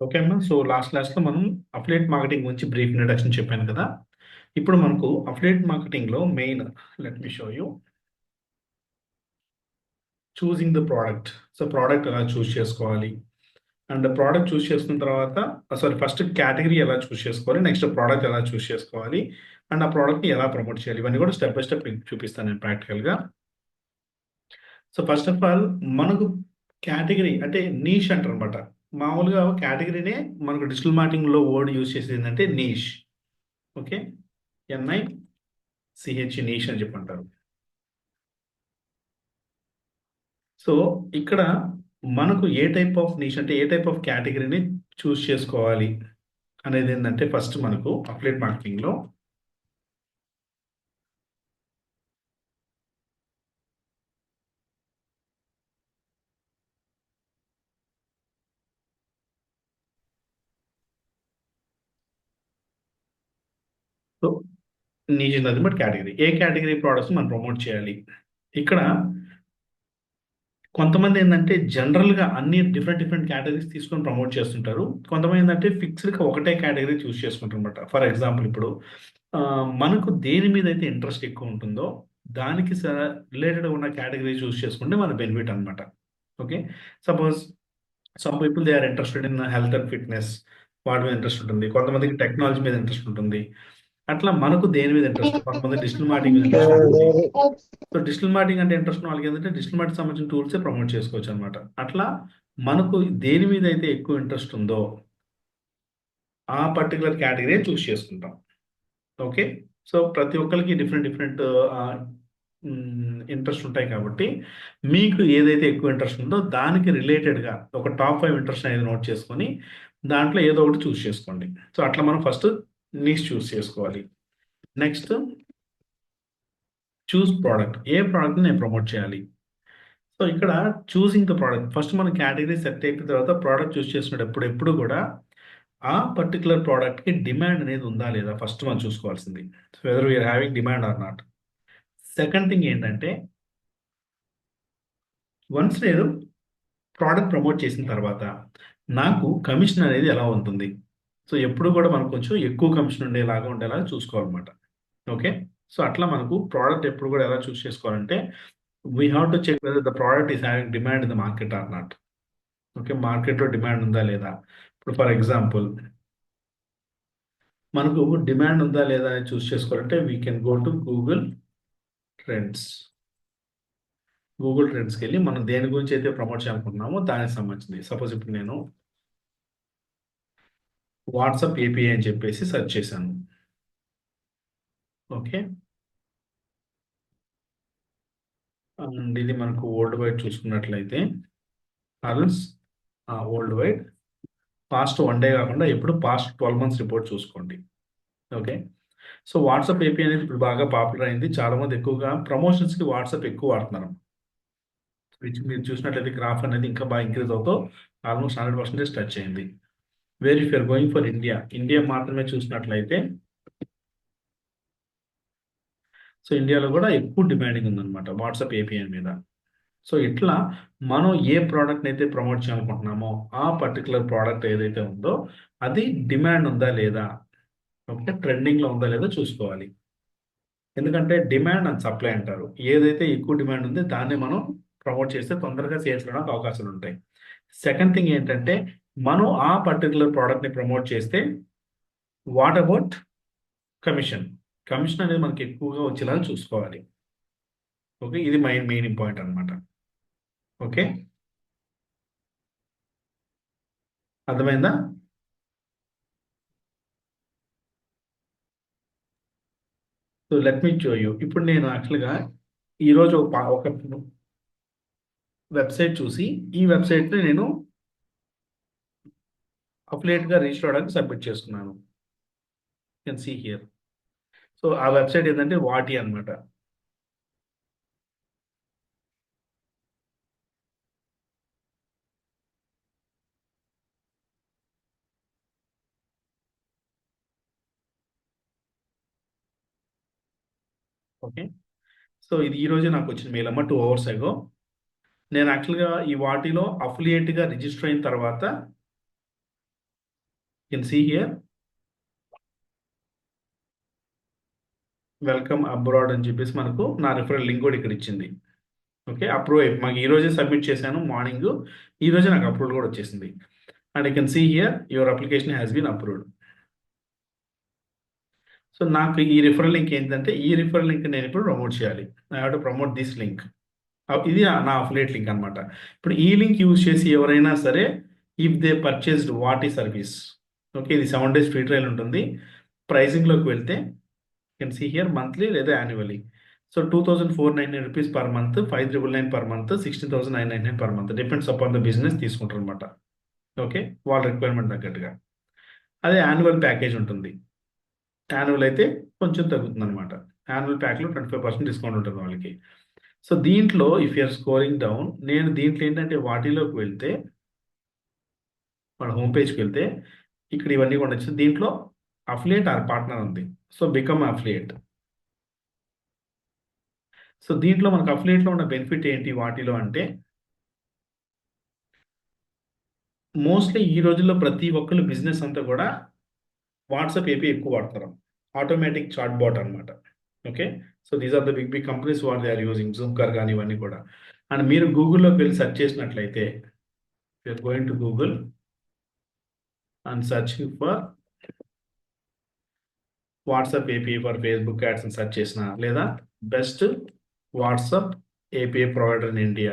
Okay అమ్మా. So last క్లాస్లో మనం అఫిలియేట్ మార్కెటింగ్ గురించి బ్రీఫ్ ఇంట్రడక్షన్ చెప్పాను కదా. ఇప్పుడు మనకు అఫిలియేట్ మార్కెటింగ్లో main, let me show you, choosing the product. So product ఎలా చూస్ చేసుకోవాలి, అండ్ ప్రోడక్ట్ చూస్ చేసుకున్న తర్వాత సారీ ఫస్ట్ కేటగిరీ ఎలా చూస్ చేసుకోవాలి, నెక్స్ట్ ప్రోడక్ట్ ఎలా చూస్ చేసుకోవాలి, అండ్ ఆ ప్రోడక్ట్ని ఎలా ప్రమోట్ చేయాలి, ఇవన్నీ కూడా స్టెప్ బై స్టెప్ చూపిస్తాను నేను ప్రాక్టికల్గా. సో ఫస్ట్ ఆఫ్ ఆల్ మనకు కేటగిరీ అంటే నీష్ అంటారు అనమాట. మామూలుగా కేటగిరీనే మనకు డిజిటల్ మార్కెటింగ్లో వర్డ్ యూజ్ చేసేది ఏంటంటే నీష్. ఓకే, NICH నీష్ అని చెప్పంటారు. సో ఇక్కడ మనకు ఏ టైప్ ఆఫ్ నీష్ అంటే ఏ టైప్ ఆఫ్ కేటగిరీని చూస్ చేసుకోవాలి అనేది ఏంటంటే ఫస్ట్ మనకు అఫిలియేట్ మార్కెటింగ్లో సో నీష్ నది but category, A category products మనం ప్రమోట్ చేయాలి. ఇక్కడ కొంతమంది ఏంటంటే జనరల్గా అన్ని డిఫరెంట్ డిఫరెంట్ కేటగిరీస్ తీసుకొని ప్రమోట్ చేస్తుంటారు. కొంతమంది ఏంటంటే ఫిక్స్డ్గా ఒకటే కేటగిరీ చూస్ చేసుకుంటారు అనమాట. ఫర్ ఎగ్జాంపుల్ ఇప్పుడు మనకు దేని మీద అయితే ఇంట్రెస్ట్ ఎక్కువ ఉంటుందో దానికి రిలేటెడ్ ఉన్న కేటగిరీ చూస్ చేసుకుంటే మన బెనిఫిట్ అనమాట. Okay, suppose some people they are interested in health and fitness, వాటి మీద ఇంట్రెస్ట్ ఉంటుంది. కొంతమందికి టెక్నాలజీ మీద ఇంట్రెస్ట్ ఉంటుంది. అట్లా మనకు దేని మీద ఇంట్రెస్ట్, కొంతమంది డిజిటల్ మార్కెటింగ్ మీద ఇంట్రెస్ట్ ఉంటుంది. సో డిజిటల్ మార్కెటింగ్ అంటే ఇంట్రెస్ట్ ఉన్న వాళ్ళకి ఏంటంటే డిజిటల్ మార్కెటింగ్ సంబంధించిన టూల్సే ప్రమోట్ చేసుకోవచ్చు అనమాట. అట్లా మనకు దేని మీద అయితే ఎక్కువ ఇంట్రెస్ట్ ఉందో ఆ పర్టికులర్ కేటగిరీ చూస్ చేసుకుంటాం. ఓకే, సో ప్రతి ఒక్కరికి డిఫరెంట్ డిఫరెంట్ ఇంట్రెస్ట్ ఉంటాయి కాబట్టి మీకు ఏదైతే ఎక్కువ ఇంట్రెస్ట్ ఉందో దానికి రిలేటెడ్గా ఒక టాప్ 5 ఇంట్రెస్ట్ అనేది నోట్ చేసుకొని దాంట్లో ఏదో ఒకటి చూస్ చేసుకోండి. సో అట్లా మనం ఫస్ట్ నీష్ చూస్ చేసుకోవాలి. నెక్స్ట్ చూస్ ప్రోడక్ట్, ఏ ప్రోడక్ట్ని నేను ప్రమోట్ చేయాలి. సో ఇక్కడ చూసింగ్ ద ప్రోడక్ట్, ఫస్ట్ మన కేటగిరీ సెట్ అయిపోయిన తర్వాత ప్రోడక్ట్ చూస్ చేసినప్పుడు ఎప్పుడు కూడా ఆ పర్టికులర్ ప్రోడక్ట్కి డిమాండ్ అనేది ఉందా లేదా ఫస్ట్ మనం చూసుకోవాల్సింది. Whether we're having demand or not. Second thing ఏంటంటే వన్స్ నేను ప్రోడక్ట్ ప్రమోట్ చేసిన తర్వాత నాకు కమిషన్ అనేది ఎలా ఉంటుంది. సో ఎప్పుడు కూడా మనకు కొంచెం ఎక్కువ కమిషన్ ఉండేలాగా ఉండేలాగా చూసుకోవాలన్నమాట. ఓకే, సో అట్లా మనకు ప్రోడక్ట్ ఎప్పుడు కూడా ఎలా చూస్ చేసుకోవాలంటే we have to check whether the product is having demand in the market or not. Okay, మార్కెట్లో డిమాండ్ ఉందా లేదా. ఇప్పుడు ఫర్ ఎగ్జాంపుల్ మనకు డిమాండ్ ఉందా లేదా అని చూస్ చేసుకోవాలంటే we can go to trends Google ట్రెండ్స్కి వెళ్ళి మనం దేని గురించి అయితే ప్రమోట్ చేయాలనుకుంటున్నామో దానికి సంబంధించింది. సపోజ్ ఇప్పుడు నేను వాట్సాప్ ఏపీఐ అని చెప్పేసి సెర్చ్ చేశాను. ఓకే, అండ్ ఇది మనకు వరల్డ్ వైడ్ చూసుకున్నట్లయితే else world wide past 1 day కాకుండా ఎప్పుడు పాస్ట్ 12 months రిపోర్ట్ చూసుకోండి. ఓకే, సో వాట్సాప్ ఏపీ అనేది ఇప్పుడు బాగా పాపులర్ అయింది. చాలా మంది ఎక్కువగా ప్రమోషన్స్కి వాట్సాప్ ఎక్కువ వాడుతున్నారు. మీరు చూసినట్లయితే గ్రాఫ్ అనేది ఇంకా బాగా ఇంక్రీజ్ అవుతూ ఆల్మోస్ట్ 100% టచ్ అయింది. Where if you're going for India, India మాత్రమే చూసినట్లయితే సో ఇండియాలో కూడా ఎక్కువ డిమాండింగ్ ఉందన్నమాట వాట్సాప్ ఏపీఐ మీద. సో ఇట్లా మనం ఏ ప్రోడక్ట్ని అయితే ప్రమోట్ చేయాలనుకుంటున్నామో ఆ పర్టికులర్ ప్రోడక్ట్ ఏదైతే ఉందో అది డిమాండ్ ఉందా లేదా, ఓకే, ట్రెండింగ్లో ఉందా లేదా చూసుకోవాలి. ఎందుకంటే డిమాండ్ అండ్ సప్లై అంటారు. ఏదైతే ఎక్కువ డిమాండ్ ఉందో దాన్ని మనం ప్రమోట్ చేస్తే తొందరగా సేల్స్ రావడానికి అవకాశాలు ఉంటాయి. సెకండ్ థింగ్ ఏంటంటే మనం ఆ పర్టికులర్ ప్రోడక్ట్ని ప్రమోట్ చేస్తే వాట్ అబౌట్ కమిషన్, కమిషన్ అనేది మనకి ఎక్కువగా వచ్చేలాగా చూసుకోవాలి. ఓకే, ఇది మెయిన్ ఇంపార్టెంట్ అనమాట. ఓకే, అర్థమైందా. So let me show you. ఇప్పుడు నేను యాక్చువల్గా ఈరోజు ఒక వెబ్సైట్ చూసి ఈ వెబ్సైట్ని నేను అఫిలియేట్గా రిజిస్టర్ అవడానికి సబ్మిట్ చేసుకున్నాను. Can see here. సో ఆ వెబ్సైట్ ఏంటంటే వాటి అనమాట. ఓకే, సో ఇది ఈ రోజే నాకు వచ్చిన మెయిల్ అమ్మ, 2 hours ago. నేను యాక్చువల్గా ఈ వాటిలో అఫిలియేట్గా రిజిస్టర్ అయిన తర్వాత can see here welcome aboard అని చెప్పేసి మనకు నా రిఫరల్ లింక్ కూడా ఇక్కడ ఇచ్చింది. ఓకే, అప్రూవ్ మాకు ఈ రోజే సబ్మిట్ చేశాను మార్నింగ్, ఈ రోజే నాకు అప్రూవల్ కూడా వచ్చేసింది. And you can see here your application has been approved. So నాకు ఈ రిఫరల్ లింక్ ఏంటంటే, ఈ రిఫరల్ లింక్ నేను ఇప్పుడు ప్రమోట్ చేయాలి. I have to promote this link. ఇది నా అఫిలియేట్ లింక్ అనమాట. ఇప్పుడు ఈ లింక్ యూజ్ చేసి ఎవరైనా సరే, ఇఫ్ దే పర్చేస్డ్ వాటి సర్వీస్, ఓకే, ఇది 7 days ఫ్రీ ట్రయల్ ఉంటుంది. ప్రైసింగ్లోకి వెళ్తే కెన్ సీ హియర్ మంత్లీ లేదా annually. So 2499 rupees per month, 5999 per month, 16,999 per month, depends upon the business తీసుకుంటారు అనమాట. ఓకే, వాళ్ళ రిక్వైర్మెంట్ తగ్గట్టుగా. అదే యాన్యువల్ ప్యాకేజ్ ఉంటుంది. యాన్యువల్ అయితే కొంచెం తగ్గుతుంది అనమాట. యాన్యువల్ ప్యాక్లో 25% డిస్కౌంట్ ఉంటుంది వాళ్ళకి. సో దీంట్లో ఇఫ్ యూఆర్ స్కోరింగ్ డౌన్, నేను దీంట్లో ఏంటంటే వాటిలోకి వెళ్తే, మన హోమ్ పేజ్కి వెళ్తే ఇక్కడ ఇవన్నీ కూడా వచ్చింది. దీంట్లో అఫిలియేట్ ఆర్ పార్ట్నర్ ఉంది. So become affiliate. సో దీంట్లో మనకు అఫిలియేట్లో ఉన్న బెనిఫిట్ ఏంటి వాటిలో అంటే, మోస్ట్లీ ఈ రోజుల్లో ప్రతి ఒక్కరు బిజినెస్ అంతా కూడా వాట్సాప్ ఏపీ ఎక్కువ వాడతారు. ఆటోమేటిక్ చాట్ బాట్ అనమాట. Okay, so these are the big big companies what they are using, జూమ్కర్ కానీ ఇవన్నీ కూడా. అండ్ మీరు గూగుల్లోకి వెళ్ళి సెర్చ్ చేసినట్లయితే, you're going to Google and searching for WhatsApp API for Facebook ads అని సెర్చ్ చేసిన, లేదా best WhatsApp API provider in India,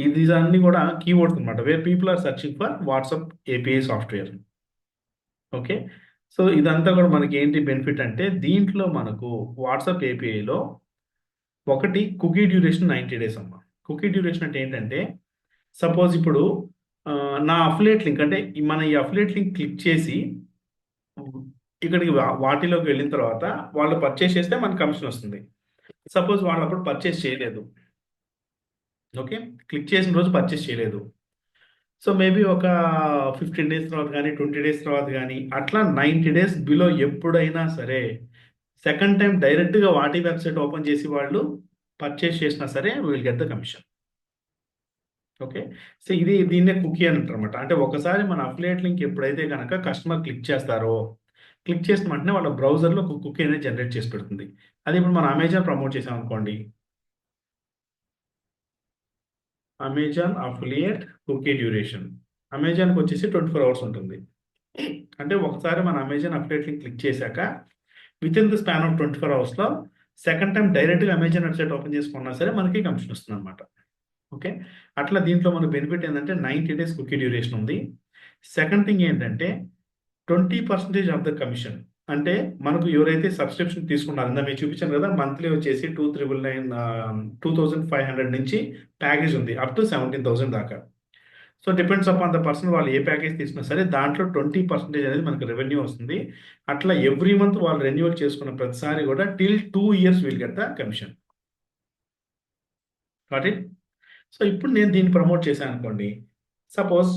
ఇది అన్ని కూడా కీవర్డ్స్ అనమాట, where people are searching for WhatsApp API software. Okay, so ఇదంతా కూడా మనకి ఏంటి బెనిఫిట్ అంటే, దీంట్లో మనకు వాట్సాప్ ఏపీఐలో ఒకటి కుకీ డ్యూరేషన్ 90 days అమ్మ. కుకీ డ్యూరేషన్ అంటే ఏంటంటే, సపోజ్ ఇప్పుడు నా అఫిలియేట్ లింక్ అంటే మన ఈ అఫిలియేట్ లింక్ క్లిక్ చేసి ఇక్కడికి వాటిలోకి వెళ్ళిన తర్వాత వాళ్ళు పర్చేస్ చేస్తే మనకు కమిషన్ వస్తుంది. సపోజ్ వాళ్ళు అప్పుడు పర్చేస్ చేయలేదు, ఓకే, క్లిక్ చేసిన రోజు పర్చేస్ చేయలేదు. సో మేబీ ఒక 15 days తర్వాత కానీ 20 days తర్వాత కానీ అట్లా 90 days బిలో ఎప్పుడైనా సరే సెకండ్ టైం డైరెక్ట్గా వాటి వెబ్సైట్ ఓపెన్ చేసి వాళ్ళు పర్చేస్ చేసినా సరే will get the commission. Okay, so దీన్నే కుకీ అని అంటారు అనమాట. అంటే ఒకసారి మన అఫిలియేట్ లింక్ ఎప్పుడైతే కనుక కస్టమర్ క్లిక్ చేస్తారో, క్లిక్ చేసిన వెంటనే వాళ్ళ బ్రౌజర్లో ఒక కుకీ అనేది జనరేట్ చేసి పెడుతుంది. అది ఇప్పుడు మనం అమెజాన్ ప్రమోట్ చేసాం అనుకోండి, అమెజాన్ అఫిలియేట్ కుకీ డ్యూరేషన్, అమెజాన్కి వచ్చేసి 24 hours ఉంటుంది. అంటే ఒకసారి మన అమెజాన్ అఫిలియేట్ లింక్ క్లిక్ చేశాక with in the span of 24 hours second time డైరెక్ట్గా అమెజాన్ వెబ్సైట్ ఓపెన్ చేసుకున్నా సరే మనకి కమిషన్ వస్తుంది అనమాట. ఓకే, అట్లా దీంట్లో మన బెనిఫిట్ ఏంటంటే 90 days కుకీ డ్యూరేషన్ ఉంది. సెకండ్ థింగ్ ఏంటంటే 20% ఆఫ్ ద కమిషన్, అంటే మనకు ఎవరైతే సబ్స్క్రిప్షన్ తీసుకున్నారో, ఇందా మీరు చూపించాను కదా, మంత్లీ వచ్చేసి 2500 నుంచి ప్యాకేజ్ ఉంది అప్ టు 17,000 దాకా. So depends upon the person వాళ్ళు ఏ ప్యాకేజ్ తీసుకున్నా సరే దాంట్లో 20% అనేది మనకు రెవెన్యూ వస్తుంది. అట్లా ఎవ్రీ మంత్ వాళ్ళు రెన్యువల్ చేసుకున్న ప్రతిసారి కూడా till 2 years will get the commission. Got it? So ఇప్పుడు నేను దీన్ని ప్రమోట్ చేశాను అనుకోండి, సపోజ్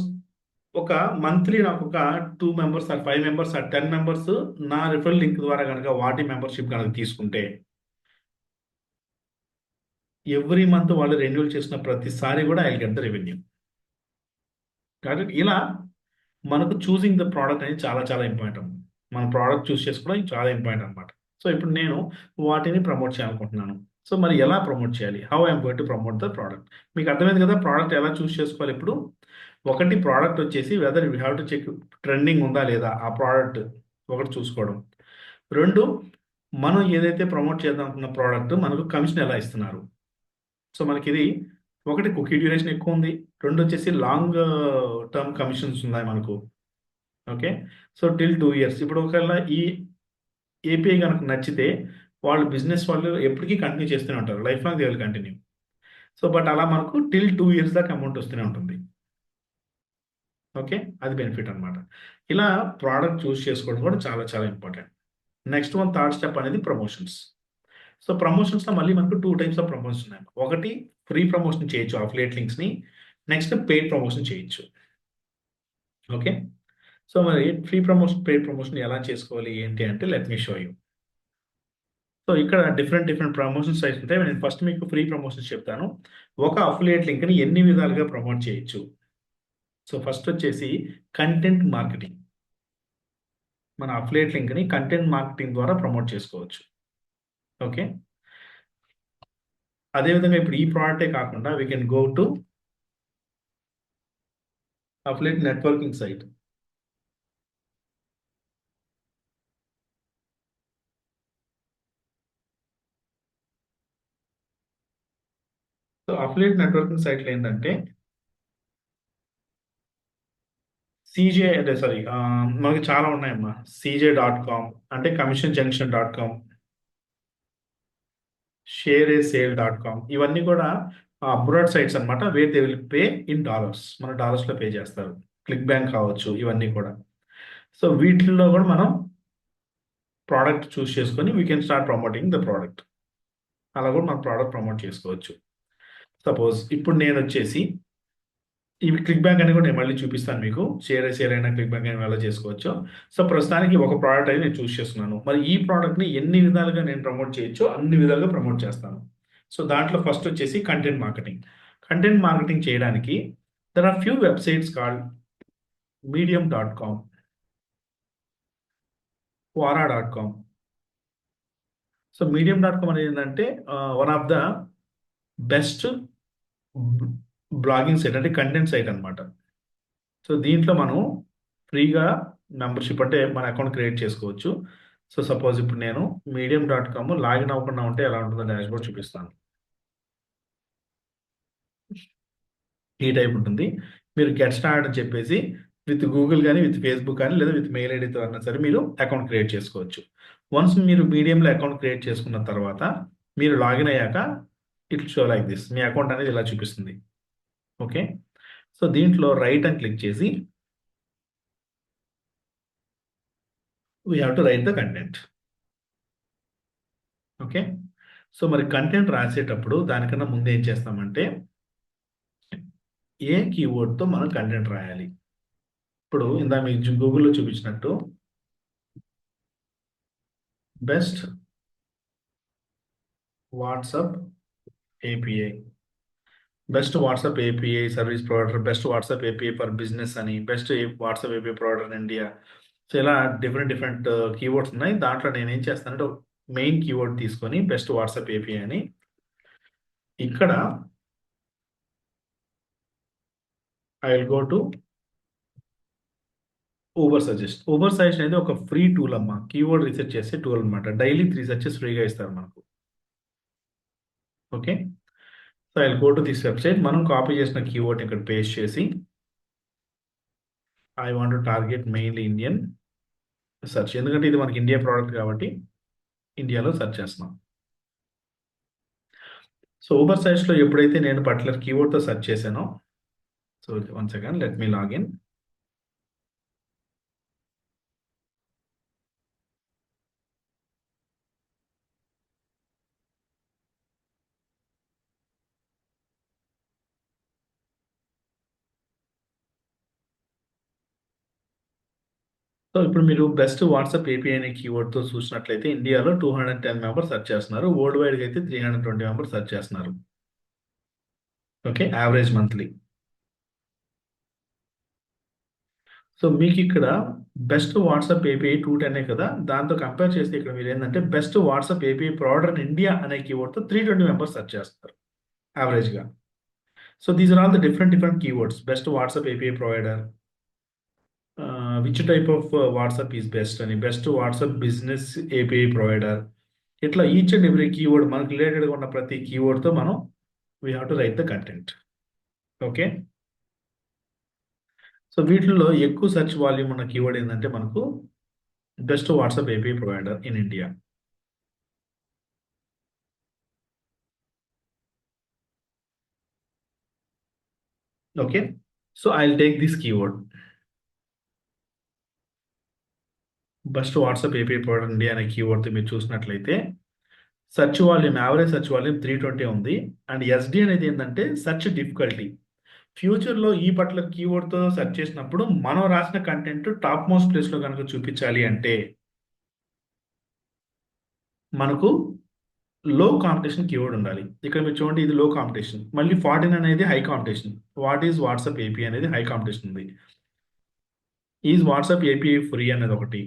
ఒక మంత్లీ నాకు ఒక 2 members or 5 members or 10 members నా రిఫరల్ లింక్ ద్వారా కనుక వాటి మెంబర్షిప్ కనుక తీసుకుంటే, ఎవ్రీ మంత్ వాళ్ళు రెన్యూల్ చేసిన ప్రతిసారి కూడా I will get the revenue. కాబట్టి ఇలా మనకు చూసింగ్ ద ప్రోడక్ట్ అనేది చాలా చాలా ఇంపార్టెంట్. మన ప్రోడక్ట్ చూస్ చేసుకోవడం చాలా ఇంపార్టెంట్ అనమాట. సో ఇప్పుడు నేను వాటిని ప్రమోట్ చేయాలనుకుంటున్నాను. సో మరి ఎలా ప్రమోట్ చేయాలి? How I'm going to promote the product? మీకు అర్థమైంది కదా ప్రోడక్ట్ ఎలా చూస్ చేసుకోవాలి. ఇప్పుడు ఒకటి ప్రోడక్ట్ వచ్చేసి whether you have to check trending ఉందా లేదా ఆ ప్రోడక్ట్, ఒకటి చూసుకోవడం. 2, మనం ఏదైతే ప్రమోట్ చేద్దాం అనుకున్న ప్రోడక్ట్ మనకు కమిషన్ ఎలా ఇస్తున్నారు. సో మనకి ఇది ఒకటి కుకీ డ్యూరేషన్ ఎక్కువ ఉంది, 2 వచ్చేసి లాంగ్ టర్మ్ కమిషన్స్ ఉన్నాయి మనకు. Okay, so till 2 years. ఇప్పుడు ఒకవేళ ఈ ఏపీఐ కనుక నచ్చితే వాళ్ళు బిజినెస్ వాళ్ళు ఎప్పటికీ కంటిన్యూ చేస్తూనే ఉంటారు, life long they will continue. So but అలా మనకు టిల్ 2 years దాకా అమౌంట్ వస్తూనే ఉంటుంది. ఓకే, అది బెనిఫిట్ అనమాట. ఇలా ప్రోడక్ట్ చూస్ చేసుకోవడం కూడా చాలా చాలా important. Next one third step అనేది ప్రమోషన్స్. సో ప్రమోషన్స్లో మళ్ళీ మనకు 2 types ఆఫ్ ప్రమోషన్స్ ఉన్నాయి. ఒకటి ఫ్రీ ప్రమోషన్ చేయొచ్చు అఫిలియేట్ లింక్స్ని, నెక్స్ట్ పెయిడ్ ప్రమోషన్ చేయొచ్చు. ఓకే, సో మరి ఫ్రీ ప్రమోషన్ పెయిడ్ ప్రమోషన్ ఎలా చేసుకోవాలి ఏంటి అంటే let me show you. So ఇక్కడ డిఫరెంట్ ప్రమోషన్ సైట్స్ ఉంటాయి. నేను ఫస్ట్ మీకు ఫ్రీ ప్రమోషన్స్ చెప్తాను. ఒక అఫిలియేట్ లింక్ని ఎన్ని విధాలుగా ప్రమోట్ చేయొచ్చు. సో ఫస్ట్ వచ్చేసి కంటెంట్ మార్కెటింగ్. మన అఫిలియేట్ లింక్‌ని కంటెంట్ మార్కెటింగ్ ద్వారా ప్రమోట్ చేసుకోవచ్చు. ఓకే. అదే విధంగా ఇప్పుడు ఈ ప్రొడక్టే కాకుండా we can go to affiliate networking site. So, affiliate networking సైట్‌లో ఏంటంటే సీజే అంటే సారీ మనకి చాలా ఉన్నాయమ్మా. సీజే.కామ్ అంటే commission junction dot com, share a sale dot com ఇవన్నీ కూడా అబ్రాడ్ సైట్స్ అన్నమాట. Where they will pay in dollars. మన డాలర్స్‌లో పే చేస్తారు. క్లిక్ బ్యాంక్ కావచ్చు ఇవన్నీ కూడా. సో, వీటిల్లో కూడా మనం ప్రొడక్ట్ చూస్ చేసుకొని we can start promoting the product. అలా కూడా మన ప్రొడక్ట్ ప్రమోట్ చేసుకోవచ్చు. సపోజ్ ఇప్పుడు నేనొచ్చేసి ఇవి క్లిక్ బ్యాంక్ అని కూడా నేను మళ్ళీ చూపిస్తాను మీకు. షేర్ అయినా క్లిక్ బ్యాంక్ అయినా ఎలా చేసుకోవచ్చో. సో, ప్రస్తుతానికి ఒక ప్రొడక్ట్ అయితే నేను చూస్ చేసుకున్నాను. మరి ఈ ప్రొడక్ట్‌ని ఎన్ని విధాలుగా నేను ప్రమోట్ చేయొచ్చో అన్ని విధాలుగా ప్రమోట్ చేస్తాను. సో, దాంట్లో ఫస్ట్ వచ్చేసి కంటెంట్ మార్కెటింగ్. కంటెంట్ మార్కెటింగ్ చేయడానికి there are few websites called Medium dot com, Quora dot com. So, Medium dot com అనేది ఏంటంటే one of the best blogging site అంటే కంటెంట్ సైట్ అన్నమాట. సో, దీంట్లో మనం ఫ్రీగా మెంబర్‌షిప్ అంటే మన అకౌంట్ క్రియేట్ చేసుకోవచ్చు. సో, సపోజ్ ఇప్పుడు నేను మీడియం.కామ్ లాగిన్ అవ్వకుండా ఉంటే ఎలా ఉంటుందో డాష్‌బోర్డ్ చూపిస్తాను. ఈ టైప్ ఉంటుంది. మీరు గెట్ స్టార్టెడ్ అని చెప్పేసి విత్ గూగుల్ గాని, విత్ ఫేస్‌బుక్ గాని లేదా విత్ మెయిల్ ఐడీతో అన్నా సరే మీరు అకౌంట్ క్రియేట్ చేసుకోవచ్చు. వన్స్ మీరు మీడియంలో అకౌంట్ క్రియేట్ చేసుకున్న తర్వాత మీరు లాగిన్ అయ్యాక it will show like this. మీ అకౌంట్ అనేది ఇలా చూపిస్తుంది. ఓకే. సో, దీంట్లో రైట్ అని క్లిక్ చేసి we have to write the content. Okay. So, మరి కంటెంట్ రాసేటప్పుడు దానికన్నా ముందు ఏం చేస్తామంటే, ఏ కీవర్డ్‌తో మనం కంటెంట్ రాయాలి. ఇప్పుడు ఇందాక మీకు గూగుల్‌లో చూపించినట్టు best WhatsApp API, best WhatsApp API service provider, best WhatsApp API for business అని, best WhatsApp API provider in India. So, ఇలా డిఫరెంట్ డిఫరెంట్ కీవర్డ్స్ ఉన్నాయి. దాంట్లో నేనేం చేస్తానంటే మెయిన్ కీవర్డ్ తీసుకొని బెస్ట్ వాట్సాప్ ఏపీఐ అని ఇక్కడ I will go to Ubersuggest. Ubersuggest అనేది ఒక ఫ్రీ టూల్ అమ్మా. కీవర్డ్ రీసెర్చ్ చేసే టూల్ అన్నమాట. డైలీ 3 సెర్చెస్ ఫ్రీగా ఇస్తారు మనకు. Okay. So, I will go to this website. మనం కాపీ చేసిన కీవర్డ్‌ని ఇక్కడ పేస్ట్ చేసి I want to target mainly Indian search. ఎందుకంటే ఇది మనకి ఇండియా ప్రొడక్ట్ కాబట్టి ఇండియాలో సెర్చ్ చేస్తున్నాం. సో, ఊబర్ సజెస్ట్‌లో ఎప్పుడైతే నేను పర్టిక్యులర్ కీవర్డ్‌తో సెర్చ్ చేశానో so, one second let me login. So, ఇప్పుడు మీరు బెస్ట్ వాట్సాప్ ఏపీఐ అనే కీవర్డ్‌తో చూసినట్లయితే ఇండియాలో 210 మెంబర్స్ సెర్చ్ చేస్తున్నారు. వరల్డ్ వైడ్‌గా అయితే 320 మెంబర్స్ సెర్చ్ చేస్తున్నారు. ఓకే. Average monthly. సో, మీకిక్కడ బెస్ట్ వాట్సాప్ ఏపీఐ 210 కదా! దాంతో కంపేర్ చేస్తే ఇక్కడ మీరేందంటే best WhatsApp API provider in India అనే కీవర్డ్‌తో 320 మెంబర్స్ సెర్చ్ చేస్తున్నారు యావరేజ్‌గా. So, these are all the different different keywords. Best WhatsApp API provider, which type of WhatsApp is best అని, best WhatsApp business API provider. ఇట్లా each and every keyword మనకు రిలేటెడ్‌గా ఉన్న ప్రతి కీవర్డ్‌తో మనం we have to write the content. Okay. So, వీటిల్లో ఎక్కువ సెర్చ్ వాల్యూమ్ ఉన్న కీవర్డ్ ఏందంటే మనకు best WhatsApp API provider in India. Okay. So, I will take this keyword. Best WhatsApp API provider India అనే కీవర్డ్‌తో మీరు చూసినట్లయితే search volume, average search volume 320 ఉంది. అండ్ ఎస్‌డి అనేది ఏందంటే సెర్చ్ డిఫికల్టీ. ఫ్యూచర్‌లో ఈ పర్టిక్యులర్ కీవర్డ్‌తో సెర్చ్ చేసినప్పుడు మనం రాసిన కంటెంట్ టాప్ మోస్ట్ ప్లేస్‌లో గనుక చూపించాలి అంటే మనకు లో కాంపిటీషన్ కీవర్డ్ ఉండాలి. ఇక్కడ మీరు చూడండి ఇది లో కాంపిటీషన్. మళ్ళీ 14 అనేది high competition. What is WhatsApp API అనేది హై కాంపిటీషన్ ఉంది. ఈజ్ వాట్సాప్ ఏపీఐ ఫ్రీ అనేది ఒకటి.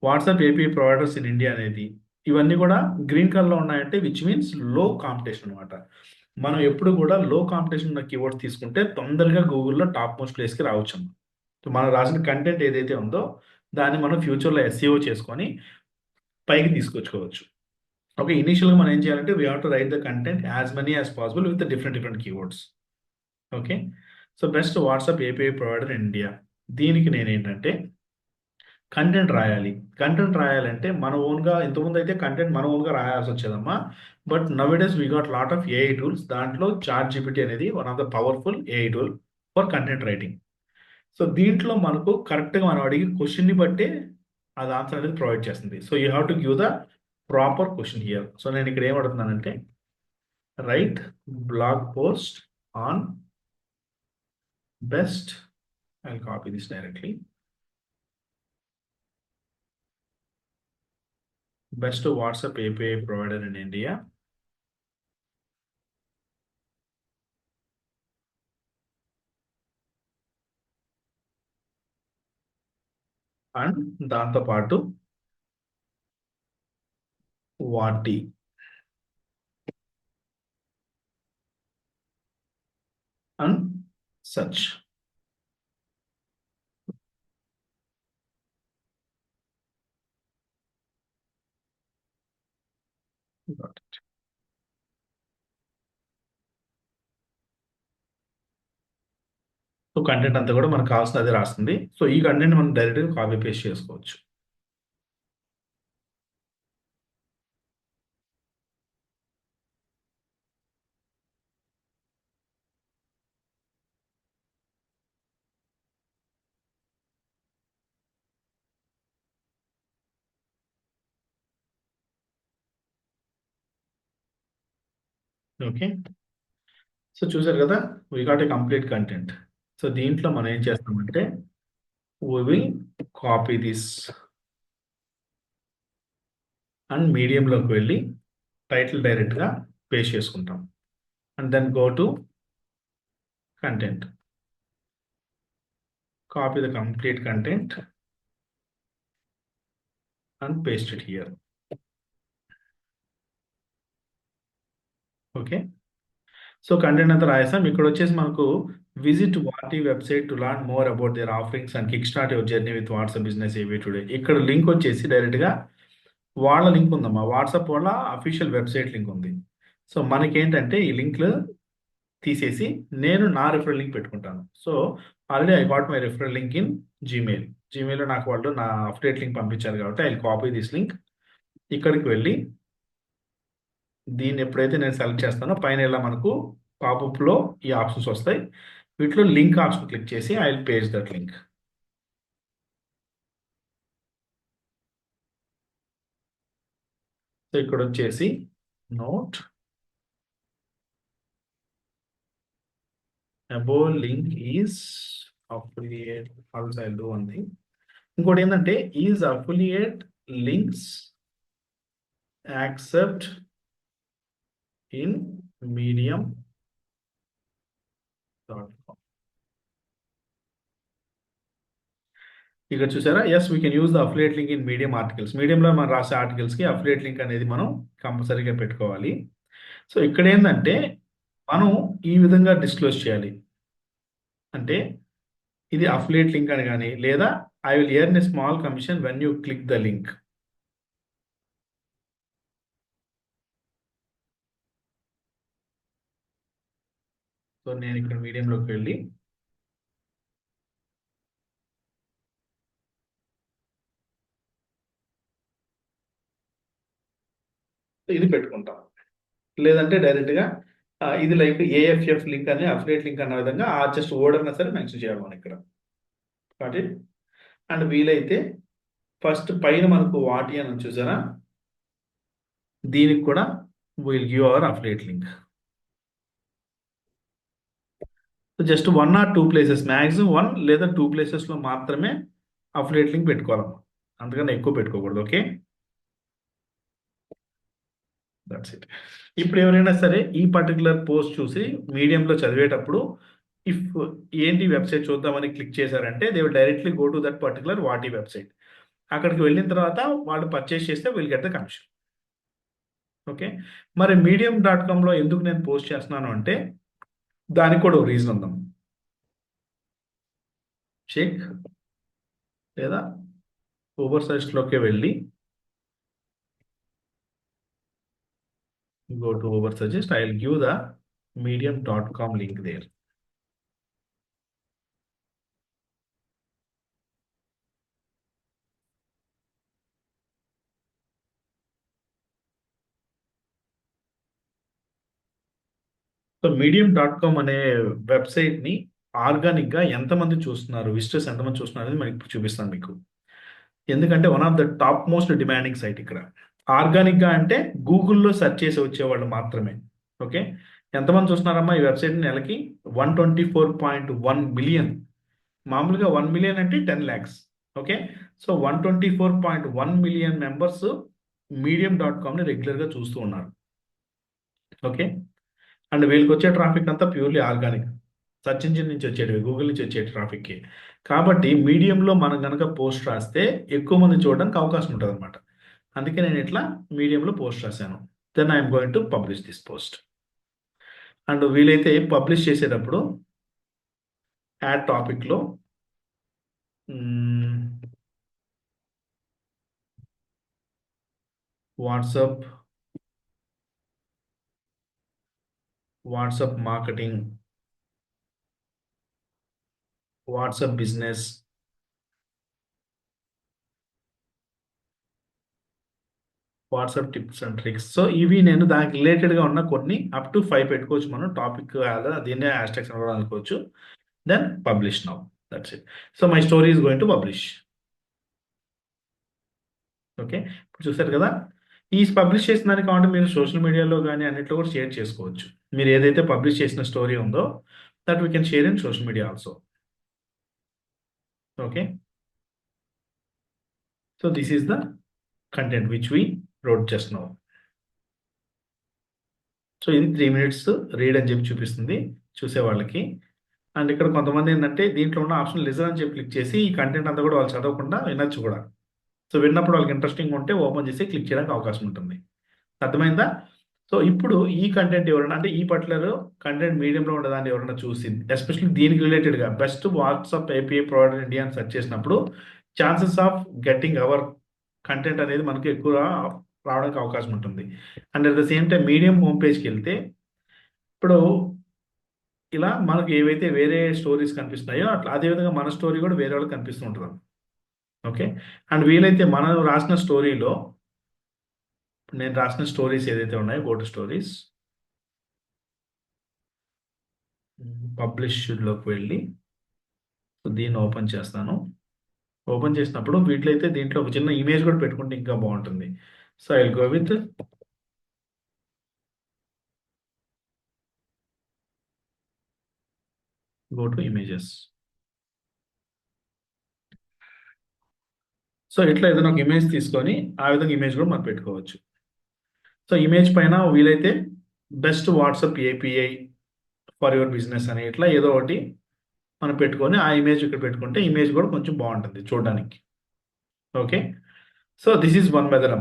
WhatsApp API providers in India అనేది ఇవన్నీ కూడా గ్రీన్ కలర్లో ఉన్నాయంటే విచ్ మీన్స్ లో కాంపిటీషన్ అనమాట. మనం ఎప్పుడు కూడా లో కాంపిటీషన్ ఉన్న కీవర్డ్స్ తీసుకుంటే తొందరగా గూగుల్‌లో టాప్ మోస్ట్ ప్లేస్‌కి రావచ్చమ్మ. మనం రాసిన కంటెంట్ ఏదైతే ఉందో దాన్ని మనం ఫ్యూచర్‌లో ఎస్ఈఓ చేసుకొని పైకి తీసుకొచ్చుకోవచ్చు. ఓకే. ఇనీషియల్‌గా మనం ఏం చేయాలంటే we have to write the content as many as possible with different different keywords. Okay. So, best WhatsApp API provider in India. దీనికి నేనేంటంటే కంటెంట్ రాయాలి. కంటెంట్ రాయాలంటే మన ఓన్‌గా ఇంతకుముందయితే కంటెంట్ మన ఓన్‌గా రాయాల్సొచ్చేదమ్మా. But nowadays we got lot of AI tools. దాంట్లో చాట్‌జీపీటీ అనేది one of the powerful AI tool for content writing. So, దీంట్లో మనకు కరెక్ట్‌గా మనం అడిగే క్వెషన్‌ని బట్టే అది ఆన్సర్ అనేది ప్రొవైడ్ చేస్తుంది. So, you have to give the proper question here. So, నేనిక్కడ ఏం అడుగుతున్నానంటే write blog post on best I'll copy this directly. Best WhatsApp API provider in India. And దాంతో పాటు వాటి అండ్ సర్చ్. సో, కంటెంట్ అంతా కూడా మనకు కావాల్సింది అదే రాస్తుంది. సో, ఈ కంటెంట్ మనం డైరెక్ట్‌గా కాపీ పేస్ట్ చేసుకోవచ్చు. ఓకే. సో, చూసారు కదా! We got a complete content. So, దీంట్లో మనం ఏం చేస్తామంటే we will copy this and మీడియంలోకి వెళ్ళి టైటిల్ డైరెక్ట్‌గా పేస్ట్ చేసుకుంటాం. And then go to content. Copy the complete content and paste it here. Okay. So, content అంతా రాసేసాం. ఇక్కడొచ్చేసి మనకు విజిట్ వాటి website to learn more about their offerings and kick start your journey with WhatsApp business API today. ఇక్కడ link వచ్చేసి డైరెక్ట్‌గా వాళ్ళ link ఉందమ్మా. వాట్సాప్ వాళ్ళ అఫీషియల్ వెబ్‌సైట్ లింక్ ఉంది. సో, మనకేంటంటే ఈ లింక్‌లు తీసేసి నేను నా రిఫరల్ లింక్ పెట్టుకుంటాను. So, already I got my referral link in Gmail. జీమెయిల్‌లో నాకు వాళ్ళు నా అఫిలియేట్ లింక్ పంపించారు కాబట్టి I will copy this link. ఇక్కడికి వెళ్ళి దీన్ని ఎప్పుడైతే నేను సెలెక్ట్ చేస్తానో పైన ఇలా మనకు పాపప్‌లో ఈ ఆప్షన్స్ వస్తాయి. వీటిలో లింక్ ఆప్షన్ క్లిక్ చేసి I will paste that link. So, ఇక్కడొచ్చేసి note above link is affiliate also I will do one thing. ఇంకోటేందంటే is affiliate links accept in Medium dot com. ఇక్కడ చూసారా? Yes we can use the affiliate link in Medium articles. మీడియంలో మనం రాసే ఆర్టికల్స్‌కి affiliate link అనేది మనం కంపల్సరీగా పెట్టుకోవాలి. సో, ఇక్కడేందంటే మనం ఈ విధంగా డిస్క్లోజ్ చేయాలి. అంటే ఇది అఫిలియేట్ లింక్ అని గాని, లేదా I will earn a small commission when you click the link. So, నేనిక్కడ మీడియంలోకి వెళ్ళి ఇది పెట్టుకుంటాం. లేదంటే డైరెక్ట్‌గా ఇది లైక్ ఏఎఫ్ఎఫ్ లింక్ అని అఫిలియేట్ లింక్ అన్న విధంగా జస్ట్ వర్డ్ అన్నా సరే మెన్షన్ చేయాలి మనం ఇక్కడ. Got it? అండ్ వీలైతే ఫస్ట్ పైన మనకు వాటి అని ఉంది చూసారా? దీనికి కూడా we will give our affiliate link. So, just 1 or 2 places maximum 1 లేదా 2 ప్లేసెస్‌లో మాత్రమే అఫిలియేట్ లింక్ పెట్టుకోవాలమ్మా. అంతకన్నా ఎక్కువ పెట్టుకోకూడదు. ఓకే. That's it. ఇప్పుడు ఎవరైనా సరే ఈ పర్టిక్యులర్ పోస్ట్ చూసి మీడియంలో చదివేటప్పుడు ఇఫ్ ఏంటి వెబ్‌సైట్ చూద్దామని క్లిక్ చేశారంటే they will directly go to that particular వాటి వెబ్‌సైట్. అక్కడికి వెళ్ళిన తర్వాత వాళ్ళు పర్చేస్ చేస్తే will get the commission. Okay. మరి medium.comలో ఎందుకు నేను పోస్ట్ చేస్తున్నాను అంటే దానికి కూడా ఒక రీజన్ ఉందాం. చెక్ లేదా ఊబర్ సజెస్ట్‌లోకి వెళ్ళి go to Uber suggest. I will give the medium.com link there. So medium.com అనే వెబ్‌సైట్‌ని ఆర్గానిక్‌గా ఎంతమంది చూస్తున్నారు? విజిటర్స్ ఎంతమంది చూస్తున్నారు అనేది మనకి ఇప్పుడు చూపిస్తాను మీకు. ఎందుకంటే one of the top most demanding site ఇక్కడ. ఆర్గానిక్‌గా అంటే గూగుల్‌లో సెర్చ్ చేసి వచ్చేవాళ్ళు మాత్రమే. ఓకే. ఎంతమంది చూస్తున్నారమ్మా ఈ వెబ్‌సైట్‌ని నెలకి? 124.1 మిలియన్. మామూలుగా 1 మిలియన్ అంటే 10 lakhs. Okay. So 124.1 million members medium.comని రెగ్యులర్‌గా చూస్తూ ఉన్నారు. ఓకే. అండ్ వీళ్ళకొచ్చే ట్రాఫిక్ అంతా ప్యూర్‌లీ ఆర్గానిక్. సెర్చ్ ఇంజిన్ నుంచి వచ్చేటివి. గూగుల్ నుంచి వచ్చే ట్రాఫిక్‌కి. కాబట్టి మీడియంలో మనం గనక పోస్ట్ రాస్తే ఎక్కువ మంది చూడడానికి అవకాశం ఉంటదనమాట. అందుకే నేను ఇట్లా మీడియంలో పోస్ట్ రాశాను. Then I am going to publish this post. And వీలైతే పబ్లిష్ చేసేటప్పుడు యాడ్ టాపిక్‌లో hmm. WhatsApp, WhatsApp marketing, WhatsApp business, WhatsApp tips and tricks. So, ఇవి నేను దానికి రిలేటెడ్‌గా ఉన్న కొన్ని అప్ టు 5 పెట్టుకోవచ్చు మనం. టాపిక్ అలా దీన్నే హ్యాష్‌ట్యాగ్స్ అని కూడా అనుకోవచ్చు. Then publish now. That's it. So, my story is going to publish. Okay. ఇప్పుడు చూసారు కదా! ఈ పబ్లిష్ చేసిన దానికి కావాలంటే మీరు సోషల్ మీడియాలో గాని అన్నిట్లో కూడా షేర్ చేసుకోవచ్చు. మీరు ఏదైతే పబ్లిష్ చేసిన స్టోరీ ఉందో that we can share in social media also. Okay. So, this is the content which we wrote just now. So, ఇది 3 మినిట్స్ రీడ్ అని చెప్పి చూపిస్తుంది చూసేవాళ్ళకి. అండ్ ఇక్కడ కొంతమందేంటంటే దీంట్లో ఉన్న ఆప్షన్ లిజన్ అని చెప్పి క్లిక్ చేసి ఈ కంటెంట్ అంతా కూడా వాళ్ళు చదవకుండా వినొచ్చు కూడా. సో, విన్నప్పుడు వాళ్ళకి ఇంట్రెస్టింగ్‌గా ఉంటే ఓపెన్ చేసి క్లిక్ చేయడానికి అవకాశం ఉంటుంది. అర్థమైందా? సో, ఇప్పుడు ఈ కంటెంట్ ఎవరైనా అంటే ఈ పర్టిక్యులర్ కంటెంట్ మీడియంలో ఉన్నదాన్ని ఎవరైనా చూసి ఎస్పెషల్లీ దీనికి రిలేటెడ్‌గా best WhatsApp API provider India అని సెర్చ్ చేసినప్పుడు chances of getting our content అనేది మనకు ఎక్కువ రావడానికి అవకాశం ఉంటుంది. And at the same time Medium home పేజ్‌కెళ్తే ఇప్పుడు ఇలా మనకు ఏవైతే వేరే స్టోరీస్ కనిపిస్తున్నాయో అట్లా అదే విధంగా మన స్టోరీ కూడా వేరే వాళ్ళకి కనిపిస్తూ ఉంటది. ఓకే. అండ్ వీలైతే మనం రాసిన స్టోరీలో నేను రాసిన స్టోరీస్ ఏదైతే ఉన్నాయో గో టు స్టోరీస్. పబ్లిష్డ్‌లోకి వెళ్ళి దీన్ని ఓపెన్ చేస్తాను. ఓపెన్ చేసినప్పుడు వీటిలో అయితే దీంట్లో ఒక చిన్న ఇమేజ్ కూడా పెట్టుకుంటే ఇంకా బావుంటుంది. So, I will go with go to images. So, ఇట్లా ఏదైనా ఒక ఇమేజ్ తీసుకొని ఆ విధంగా ఇమేజ్ కూడా మనం పెట్టుకోవచ్చు. సో, ఇమేజ్ పైన వీలైతే best WhatsApp API for your business అని ఇట్లా ఏదో ఒకటి మనం పెట్టుకొని ఆ ఇమేజ్ ఇక్కడ పెట్టుకుంటే ఇమేజ్ కూడా కొంచెం బావుంటుంది చూడడానికి. Okay. So, this is one method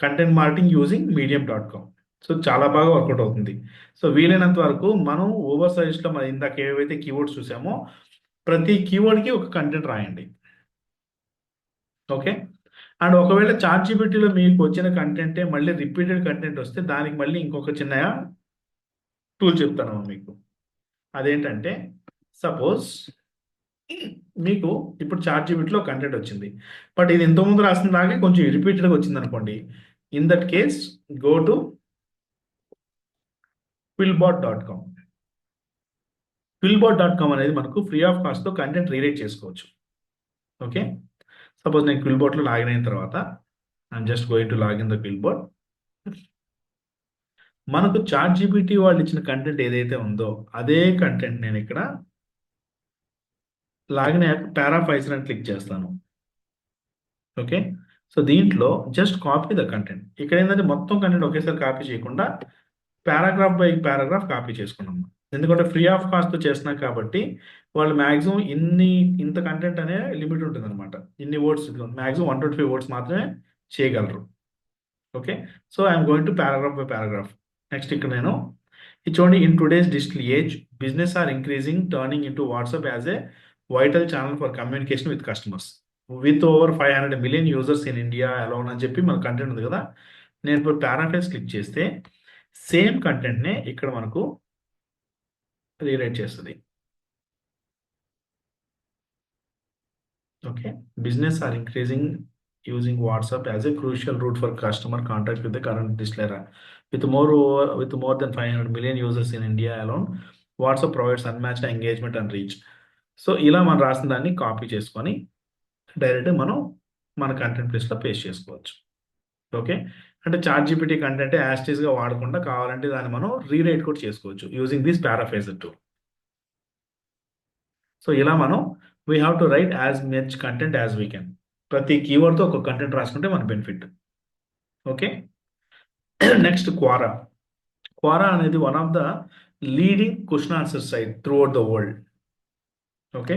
content marketing using Medium dot com. So, చాలా బాగా వర్కౌట్ అవుతుంది. సో, వీలైనంత వరకు మనం ఓవర్ సజెస్ట్‌లో మనం ఇందాక ఏవైతే కీవర్డ్స్ చూసామో ప్రతి కీవర్డ్‌కి ఒక కంటెంట్ రాయండి. ఓకే. అండ్ ఒకవేళ చాట్‌జీపీటీలో మీకు వచ్చిన కంటెంటే మళ్ళీ రిపీటెడ్ కంటెంట్ వస్తే దానికి మళ్ళీ ఇంకొక చిన్న టూల్ చెప్తానమ్మా మీకు. అదేంటంటే సపోజ్ మీకు ఇప్పుడు చాట్‌జీపీటీలో కంటెంట్ వచ్చింది. బట్ ఇది ఇంతకుముందు రాసిందాకే కొంచెం రిపీటెడ్‌గా వచ్చిందనుకోండి. In that case go to QuillBot dot com. QuillBot dot com అనేది మనకు ఫ్రీ ఆఫ్ కాస్ట్‌తో కంటెంట్ రీరైట్ చేసుకోవచ్చు. ఓకే. సపోజ్ నేను క్విల్‌బాట్‌లో లాగిన్ అయిన తర్వాత I'm just going to login the QuillBot. మనకు చాట్‌జీపీటీ వాళ్ళు ఇచ్చిన కంటెంట్ ఏదైతే ఉందో అదే కంటెంట్ నేనిక్కడ లాగిన్ అయ్యాక పారాఫ్రైజర్ అని క్లిక్ చేస్తాను. ఓకే. సో, దీంట్లో జస్ట్ కాపీ ద కంటెంట్. ఇక్కడేందంటే మొత్తం కంటెంట్ ఒకేసారి కాపీ చేయకుండా పారాగ్రాఫ్ బై పారాగ్రాఫ్ కాపీ చేసుకున్నాం. ఎందుకంటే ఫ్రీ ఆఫ్ కాస్ట్‌తో చేస్తున్నారు కాబట్టి, వాళ్ళు మాక్సిమం ఇంత కంటెంట్ అనే లిమిట్ ఉంటుందన్నమాట. ఇన్ని వర్డ్స్ మాక్సిమం 125 వర్డ్స్ మాత్రమే చేయగలరు. Okay. So, I'm going to paragraph by paragraph. Next ఇక్కడ నేను ఇది చూడండి. In today's digital age business are increasing turning into WhatsApp as a vital channel for communication with customers. With over 500 million users in India alone అని చెప్పి మన content ఉంది కదా! నేను ఇప్పుడు పారాఫ్రేజ్ క్లిక్ చేస్తే సేమ్ కంటెంట్‌నే ఇక్కడ మనకు రీరైట్ చేస్తది. Okay. Business are increasing using WhatsApp as a crucial route for customer contact with the current digital era. With more than 500 million users in India alone WhatsApp provides unmatched engagement and reach. So, ఇలా మనం రాసిన దాన్ని copy చేసుకొని డైరెక్ట్‌గా మనం మన content ప్లేస్‌లో paste చేసుకోవచ్చు. ఓకే. అంటే చాట్‌జీపీటీ కంటెంటే యాజ్ ఇట్ ఈస్‌గా వాడకుండా కావాలంటే దాన్ని మనం రీరైట్ కూడా చేసుకోవచ్చు using this paraphraser tool. So, ఇలా మనం we have to write as much content as we can. ప్రతి కీవర్డ్‌తో ఒక కంటెంట్ రాసుకుంటే మన benefit. Okay. Next Quora. Quora అనేది one of the leading question answer site throughout the world. Okay.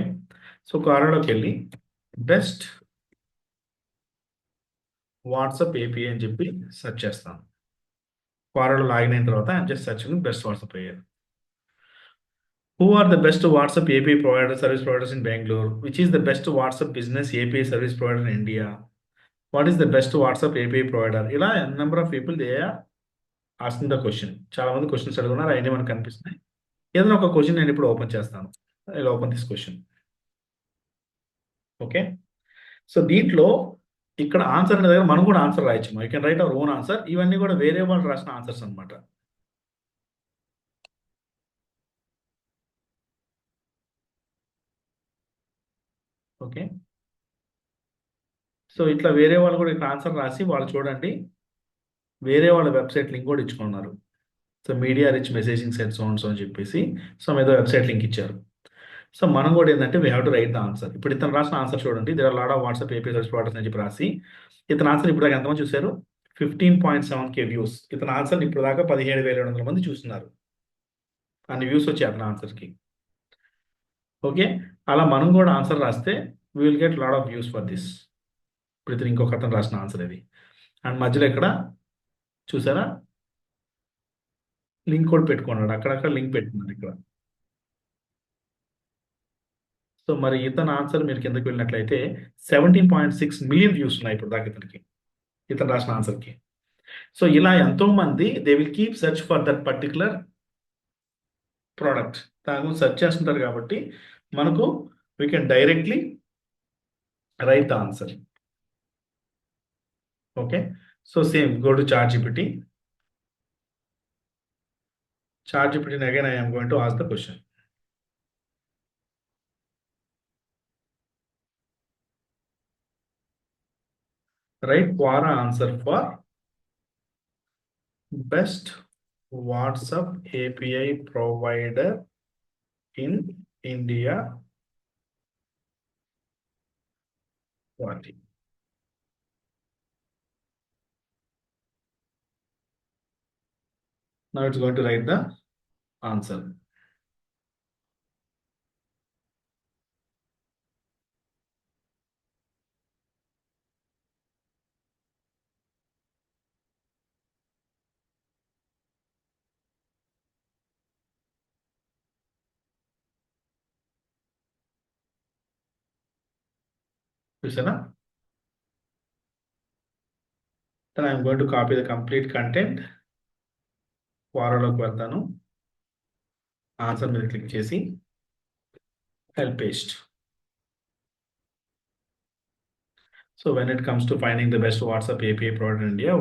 So, క్వారాలోకెళ్ళి best WhatsApp API అని చెప్పి search చేస్తాను. క్వారాలో లాగిన్ అయిన తర్వాత I'm just searching best WhatsApp AI. Who are the best WhatsApp API service providers in Bangalore? Which is the best WhatsApp business API service provider in India? What is the best WhatsApp API provider? ఇలా n number of people they are asking the question. చాలా మంది questions అడుగుతున్నారు. అవన్నీ మనకు కనిపిస్తున్నాయి. ఏదైనా ఒక question నేను ఇప్పుడు ఓపెన్ చేస్తాను. I open this question. Okay. So, దీంట్లో ఇక్కడ ఆన్సర్ అనే దగ్గర మనం కూడా ఆన్సర్ రాయొచ్చు. You can write our own answer. ఇవన్నీ కూడా వేరే వాళ్ళు రాసిన ఆన్సర్స్ అన్నమాట. ఓకే. సో, ఇట్లా వేరే వాళ్ళు కూడా ఇక్కడ ఆన్సర్ రాసి వాళ్ళు చూడండి వేరే వాళ్ళ వెబ్‌సైట్ లింక్ కూడా ఇచ్చుకున్నారు. So, media rich messaging set so and so అని చెప్పేసి ఏదో వెబ్‌సైట్ లింక్ ఇచ్చారు. సో, మనం కూడా ఏందంటే we have to write the answer. ఇప్పుడు ఇతను రాసిన ఆన్సర్ చూడండి. There are lot of WhatsApp API service providers అని చెప్పి రాసి, ఇతని ఆన్సర్ ఇప్పటిదాకా ఎంతమంది చూసారు? 15.7K views. ఇతని ఆన్సర్‌ని ఇప్పటిదాకా 17,200 మంది చూస్తున్నారు. అన్ని వ్యూస్ వచ్చాయి అతని ఆన్సర్‌కి. ఓకే. అలా మనం కూడా ఆన్సర్ రాస్తే we will get lot of views for this. ఇప్పుడు ఇతను ఇంకొకతను రాసిన ఆన్సర్ ఇది. అండ్ మధ్యలో ఇక్కడ చూసారా? లింక్ కూడా పెట్టుకున్నాడు. అక్కడక్కడ లింక్ పెట్టుకున్నాడు ఇక్కడ. సో, మరి ఇతని ఆన్సర్ మీరు కిందకి వెళ్ళినట్లయితే 17.6 మిలియన్ వ్యూస్ ఉన్నాయి ఇప్పటిదాకా ఇతనికి. ఇతను రాసిన ఆన్సర్‌కి. సో, ఇలా ఎంతోమంది they will keep search for that particular product. దాని గురించి సెర్చ్ చేస్తుంటారు కాబట్టి మనకు we can directly write the answer. Okay. So, same go to ChatGPT. చాట్‌జీపీటీని again I am going to ask the question. Write Quora answer for best WhatsApp API provider in India వాటి. Now it's going to write the answer. చూసారా? Then I'm going to copy the complete content. Quoraలోకి వెళ్తాను. Answer మీద click చేసి I'll paste. So when it comes to finding the best WhatsApp API provider in India,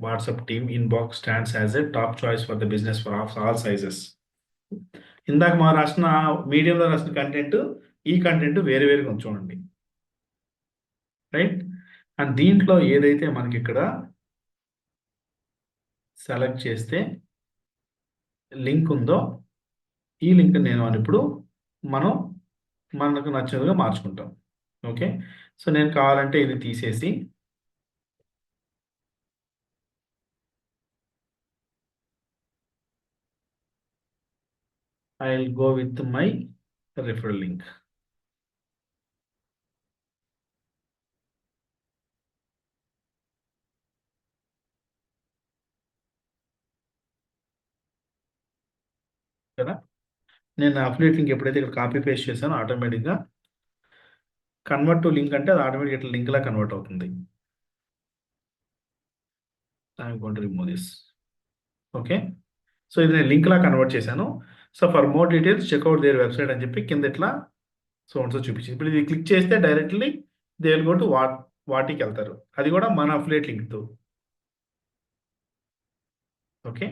WhatsApp team inbox stands as a top choice for the business for all sizes. ఇందాక మనం రాసిన మీడియంలో రాసిన content ఈ content వేరే వేరుగా ఉంది చూడండి. రైట్? అండ్ దీంట్లో ఏదైతే మనకి ఇక్కడ సెలెక్ట్ చేస్తే లింక్ ఉందో ఈ లింక్ నేను ఇప్పుడు మనం మనకు నచ్చినట్టుగా మార్చుకుంటాం. ఓకే. సో, నేను కావాలంటే ఇది తీసేసి I will go with my referral link. కదా, నేను అఫిలియేట్ లింక్ ఎప్పుడైతే ఇక్కడ కాపీ పేస్ట్ చేశానో ఆటోమేటిక్గా కన్వర్ట్ టు లింక్ అంటే అది ఆటోమేటిక్ ఇట్లా లింక్ లా కన్వర్ట్ అవుతుంది. I'm going to remove this. Okay, so ఇది నేను లింక్ లా కన్వర్ట్ చేశాను. So for more details check out their website అని చెప్పి కింద ఇట్లా సో చూపించింది. ఇప్పుడు ఇది క్లిక్ చేస్తే directly they will go to వాటికి వెళ్తారు. అది కూడా మన అఫిలియేట్ లింక్తో. Okay,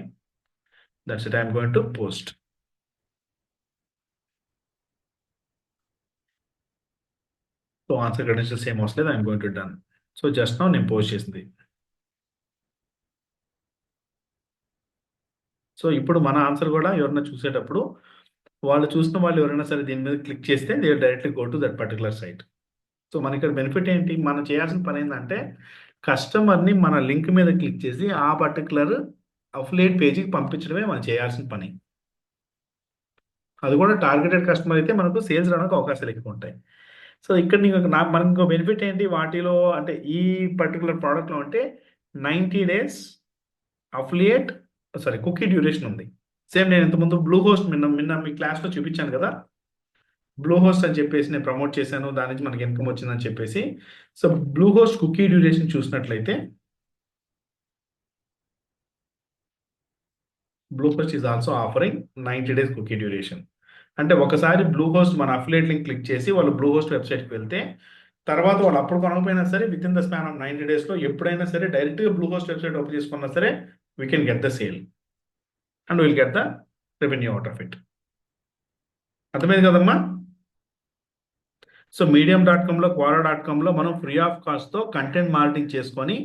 that's it. I'm going to post. So answer credentials ఏం అవసరం లేదు. I'm going to done. So just now నేను పోస్ట్ చేసింది. సో ఇప్పుడు మన ఆన్సర్ కూడా ఎవరైనా చూసేటప్పుడు వాళ్ళు చూసిన వాళ్ళు ఎవరైనా సరే దీని మీద క్లిక్ చేస్తే they directly go to that particular site. So మనకి ఇక్కడ బెనిఫిట్ ఏంటి, మనం చేయాల్సిన పని ఏంటంటే కస్టమర్ని మన లింక్ మీద క్లిక్ చేసి ఆ పర్టికులర్ అఫిలియేట్ పేజీకి పంపించడమే మనం చేయాల్సిన పని. అది కూడా టార్గెటెడ్ కస్టమర్ అయితే మనకు సేల్స్ రావడానికి అవకాశాలు ఎక్కువ ఉంటాయి. సో ఇక్కడ నీకు మనకు ఇంకో బెనిఫిట్ ఏంటి వాటిలో అంటే ఈ పర్టికులర్ ప్రోడక్ట్లో అంటే 90 days అఫిలియేట్ కుకీ డ్యూరేషన్ ఉంది. సేమ్ నేను ఇంతకుముందు బ్లూ హోస్ట్ నిన్న మీ క్లాస్లో చూపించాను కదా, బ్లూ హోస్ట్ అని చెప్పేసి నేను ప్రమోట్ చేశాను, దాని నుంచి మనకి ఇన్కమ్ వచ్చిందని చెప్పేసి. So Bluehost cookie duration చూసినట్లయితే Bluehost is also offering 90 days cookie duration. అంటే ఒకసారి బ్లూ హోస్ట్ మన అఫిలియేట్ లింక్ క్లిక్ చేసి వాళ్ళు బ్లూ హోస్ట్ వెబ్సైట్కి వెళ్తే తర్వాత వాళ్ళు అప్పుడు కొనకపోయినా సరే within the span of 90 daysలో ఎప్పుడైనా సరే డైరెక్ట్గా బ్లూ హోస్ట్ వెబ్సైట్ ఓపెన్ చేసుకున్నా సరే we can get the sale and will get the revenue out of it. అర్థమైంది కదమ్మా? సో medium.comలో quora.comలో మనం ఫ్రీ ఆఫ్ కాస్ట్తో కంటెంట్ మార్కెటింగ్ చేసుకొని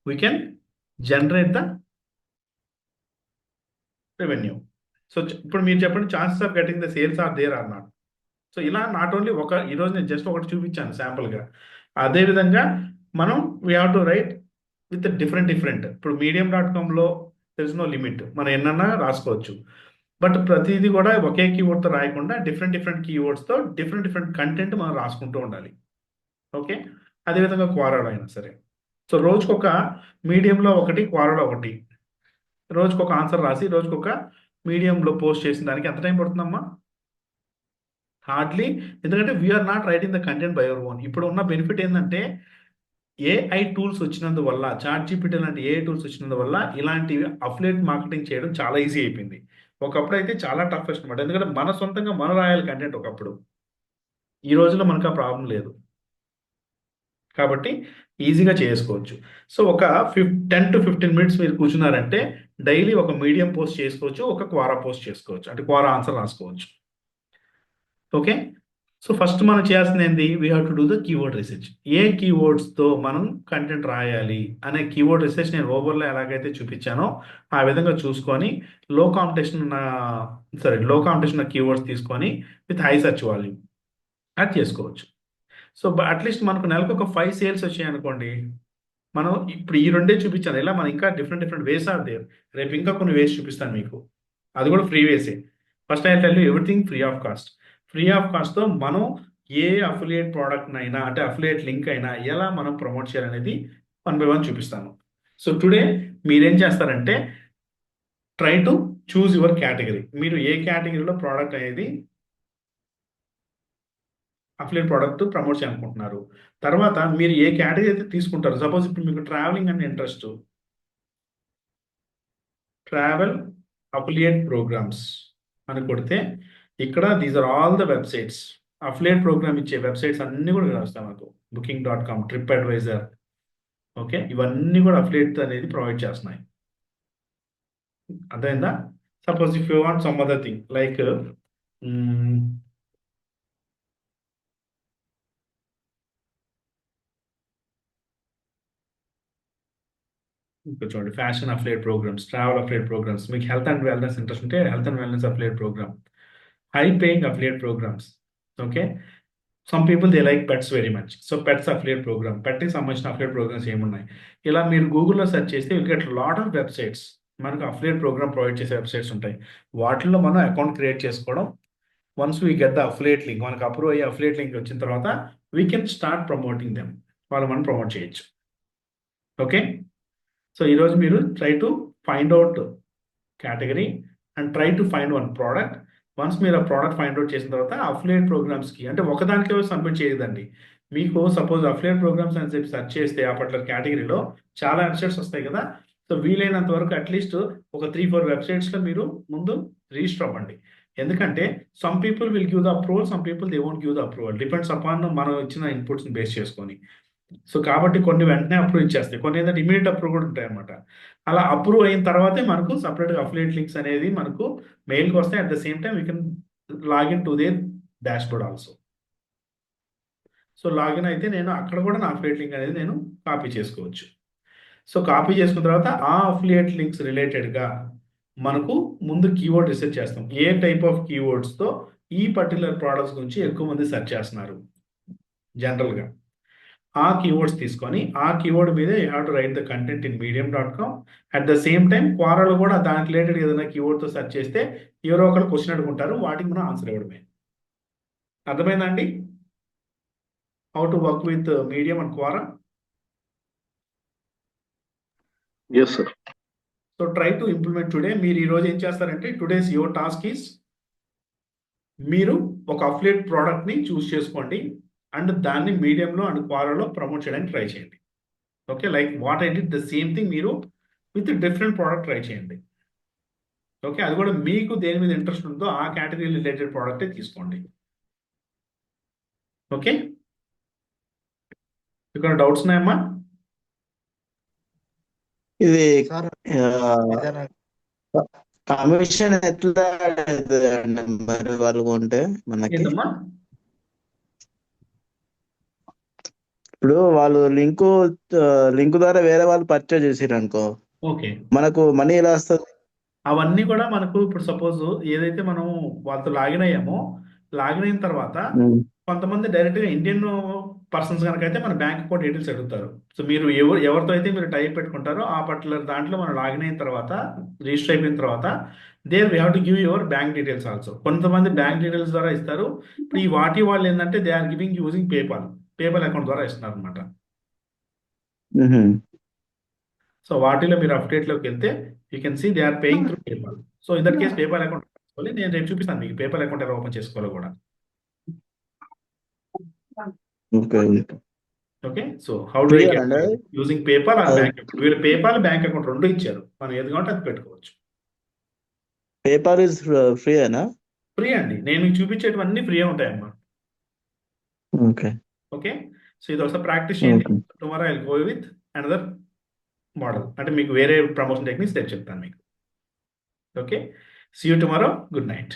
we can generate the revenue. So ఇప్పుడు మీరు చెప్పండి, chances of getting the sales are there or not. So ఇలా నాట్ ఓన్లీ ఈరోజు నేను జస్ట్ ఒకటి చూపించాను శాంపుల్గా. అదేవిధంగా మనం we have to right with different. ఇప్పుడు medium.comలో దెర్ నో లిమిట్, మనం ఎన్నన్నా రాసుకోవచ్చు. బట్ ప్రతిదీ కూడా ఒకే కీవర్డ్తో రాయకుండా డిఫరెంట్ కీవర్డ్స్తో డిఫరెంట్ కంటెంట్ మనం రాసుకుంటూ ఉండాలి. ఓకే, అదేవిధంగా క్వారాలో అయినా సరే. సో రోజుకొక మీడియంలో ఒకటి, క్వారాలో ఒకటి, రోజుకొక ఆన్సర్ రాసి రోజుకొక మీడియంలో పోస్ట్ చేసిన దానికి ఎంత టైం పడుతుందమ్మా? హార్డ్లీ. ఎందుకంటే we're not writing the content by your own. ఇప్పుడు ఉన్న బెనిఫిట్ ఏంటంటే ఏఐ టూల్స్ వచ్చినందువల్ల, చాట్‌జీపీటీ లాంటి ఏఐ టూల్స్ వచ్చినందువల్ల ఇలాంటివి అఫిలియేట్ మార్కెటింగ్ చేయడం చాలా ఈజీ అయిపోయింది. ఒకప్పుడు అయితే చాలా టఫెస్ట్ అనమాట. ఎందుకంటే మన సొంతంగా మనం రాయాలి కంటెంట్ ఒకప్పుడు. ఈ రోజుల్లో మనకు ఆ ప్రాబ్లం లేదు. కాబట్టి ఈజీగా చేసుకోవచ్చు. సో ఒక 10 to 15 మినిట్స్ మీరు కూర్చున్నారంటే డైలీ ఒక మీడియం పోస్ట్ చేసుకోవచ్చు, ఒక క్వారా పోస్ట్ చేసుకోవచ్చు. అంటే క్వారా ఆన్సర్ రాసుకోవచ్చు. ఓకే, సో ఫస్ట్ మనం చేయాల్సింది ఏంటి, we have to do the keyword research. ఏ కీవర్డ్స్తో మనం కంటెంట్ రాయాలి అనే కీవర్డ్ రీసెర్చ్ నేను ఓవర్లో ఎలాగైతే చూపించానో ఆ విధంగా చూసుకొని లో కాంపిటీషన్ ఉన్న కీవర్డ్స్ తీసుకొని విత్ హై సెర్చ్ వాల్యూమ్ అది చేసుకోవచ్చు. సో అట్లీస్ట్ మనకు నెలకు ఒక 5 సేల్స్ వచ్చాయనుకోండి, మనం ఇప్పుడు ఈ రెండే చూపించాను. ఇలా మనం ఇంకా డిఫరెంట్ వేస్ ఆర్ దేర్. రేపు ఇంకా కొన్ని వేస్ చూపిస్తాను మీకు, అది కూడా ఫ్రీ వేసే. First I tell you everything free of cost. Free of కాస్ట్తో మనం ఏ అఫిలియేట్ ప్రోడక్ట్ అయినా అంటే అఫిలియేట్ లింక్ అయినా ఎలా మనం ప్రమోట్ చేయాలనేది 1 by 1 చూపిస్తాను. సో టుడే మీరేం చేస్తారంటే try to choose your category. మీరు ఏ కేటగిరీలో ప్రోడక్ట్ అనేది అఫిలియేట్ ప్రోడక్ట్ ప్రమోట్ చేయాలనుకుంటున్నారు, తర్వాత మీరు ఏ కేటగిరీ అయితే తీసుకుంటారు. సపోజ్ ఇప్పుడు మీకు ట్రావెలింగ్ అంటే ఇంట్రెస్ట్, ట్రావెల్ అఫిలియేట్ ప్రోగ్రామ్స్ అని కొడితే ఇక్కడ these are all the websites. Affiliate program ఇచ్చే వెబ్సైట్స్ అన్నీ కూడా వస్తాయి మనకు. booking.com, ట్రిప్ అడ్వైజర్, ఓకే, ఇవన్నీ కూడా అఫిలియేట్ అనేది ప్రొవైడ్ చేస్తున్నాయి. అర్థమైందా? Suppose if you want some other thing like ఇంకా చూడండి, fashion affiliate programs, travel affiliate programs, మీకు హెల్త్ అండ్ వెల్నెస్ ఇంట్రెస్ట్ ఉంటే health and wellness affiliate program, high paying affiliate programs. Okay, some people they like pets very much. So pets affiliate program, పెట్కి సంబంధించిన affiliate programs ఏమున్నాయి ఇలా మీరు గూగుల్లో search చేస్తే will get lot of websites. మనకు affiliate program provide చేసే websites ఉంటాయి. వాటిల్లో మనం అకౌంట్ క్రియేట్ చేసుకోవడం. Once we get the affiliate link, మనకు అప్రూవ్ అయ్యే అఫిలియేట్ లింక్ వచ్చిన తర్వాత we can start promoting them. వాళ్ళు మనం ప్రమోట్ చేయొచ్చు. ఓకే. సో ఈరోజు మీరు try to find out category and try to find one product. Once మీరు ఆ ప్రోడక్ట్ ఫైండ్ అవుట్ చేసిన తర్వాత అఫిలియేట్ ప్రోగ్రామ్స్కి, అంటే ఒకదానికే సబ్మిట్ చేయదండి. మీకు సపోజ్ అఫిలియేట్ ప్రోగ్రామ్స్ అని చెప్పి సెర్చ్ చేస్తే ఆ పర్టికులర్ కేటగిరీలో చాలా వెబ్సైట్స్ వస్తాయి కదా. సో వీలైనంత వరకు అట్లీస్ట్ ఒక 3-4 వెబ్సైట్స్లో మీరు ముందు రిజిస్టర్ అవ్వండి. ఎందుకంటే some people will give the approval, some people they won't give the approval, depends upon మనం ఇచ్చిన ఇన్పుట్స్ని బేస్ చేసుకొని. సో కాబట్టి కొన్ని వెంటనే అప్రూవ్ ఇచ్చేస్తాయి, కొన్ని ఏంటంటే ఇమీడియట్ అప్రూవ్ కూడా ఉంటాయి అనమాట. అలా అప్రూవ్ అయిన తర్వాతే మనకు సపరేట్గా అఫిలియేట్ లింక్స్ అనేది మనకు మెయిల్కి వస్తాయి. At the same time we can login to their dash board also. So login అయితే నేను అక్కడ కూడా నా అఫిలియేట్ లింక్ అనేది నేను కాపీ చేసుకోవచ్చు. సో కాపీ చేసుకున్న తర్వాత ఆ అఫిలియేట్ లింక్స్ రిలేటెడ్గా మనకు ముందు కీవర్డ్ రీసెర్చ్ చేస్తాం. ఏ టైప్ ఆఫ్ కీవర్డ్స్తో ఈ పర్టికులర్ ప్రోడక్ట్స్ గురించి ఎక్కువ మంది సెర్చ్ చేస్తున్నారు జనరల్గా. ఆ కీవర్డ్స్ తీసుకొని ఆ కీవర్డ్ మీద you have to write the content in medium.com. At the same time క్వారాలో కూడా దానికి రిలేటెడ్ ఏదైనా కీవర్డ్తో సెర్చ్ చేస్తే ఎవరో ఒకరు క్వశ్చన్ అడుగుంటారు, వాటికి మనం ఆన్సర్ ఇవ్వడమే. అర్థమైందా అండి? How to work with Medium and Quora. Yes sir. So try to implement today. మీరు ఈరోజు ఏం చేస్తారంటే టుడేస్ యువర్ టాస్క్ ఈస్ మీరు ఒక అఫిలియేట్ ప్రోడక్ట్ని చూస్ చేసుకోండి అండ్ దాన్ని మీడియంలో అండ్ క్వారాలో ప్రమోట్ చేయడానికి ట్రై చేయండి. Okay, like what I did the same thing మీరు విత్ డిఫరెంట్ ప్రోడక్ట్ ట్రై చేయండి. ఓకే, అది కూడా మీకు దేని మీద ఇంట్రెస్ట్ ఉందో ఆ కేటగిరీ రిలేటెడ్ ప్రోడక్టే తీసుకోండి. ఓకే, ఇక్కడ డౌట్స్ ఉన్నాయమ్మా? ఇది సార్ ఏదైనా కమిషన్ ఎట్లా అవుతుందండి మరి వాళ్ళు కొంటే మనకి? ఏంటమ్మా? ఇప్పుడు వాళ్ళు లింక్ ద్వారా వేరే వాళ్ళు పర్చేజ్ చేసిర్రు అనుకో, ఓకే, మనకు మనీ ఎలా వస్తుంది? అవన్నీ కూడా మనకు ఇప్పుడు సపోజ్ ఏదైతే మనం వాళ్ళతో లాగిన్ అయ్యామో, లాగిన్ అయిన తర్వాత కొంతమంది డైరెక్ట్గా ఇండియన్ పర్సన్స్ కనుక అయితే మన బ్యాంక్ అకౌంట్ డీటెయిల్స్ అడుగుతారు. సో మీరు ఎవరితో అయితే మీరు టైప్ పెట్టుకుంటారో ఆ పర్టికులర్ దాంట్లో మనం లాగిన్ అయిన తర్వాత, రిజిస్టర్ అయిపోయిన తర్వాత there we have to give your bank details also. కొంతమంది బ్యాంక్ డీటెయిల్స్ ద్వారా ఇస్తారు. ఇప్పుడు ఈ వాటి వాళ్ళు ఏంటంటే they are giving using PayPal account ద్వారా ఇస్తున్నారు అనమాట. సో వాటిలో మీరు అప్డేట్లోకి వెళ్తే you can see they are paying through PayPal. So in that case PayPal account తీసుకోవాలి. నేను రేపు చూపిస్తాను మీకు పేపాల్ అకౌంట్ ఎలా ఓపెన్ చేసుకోవాలో కూడా. Okay, okay, so how do I clear get అండి. యూజింగ్ పేపాల్ ఆర్ అది బ్యాంక్ అకౌంట్. వీళ్ళు పేపాల్ బ్యాంక్ అకౌంట్ రెండు ఇచ్చారు, మనం ఏది కావాలంటే అది పెట్టుకోవచ్చు. Paper is ఫ్రీయేనా? ఫ్రీ అండి, నేను మీకు చూపించేటివన్నీ ఫ్రీ ఉంటాయమ్మా. ఓకే, ఓకే, సో ఇది ఒకసారి ప్రాక్టీస్ చేయండి. ఓకే. Tomorrow I go with another model, అంటే మీకు వేరే ప్రమోషన్ టెక్నిక్స్ రేపు చెప్తాను మీకు. Okay, see you tomorrow. Good night.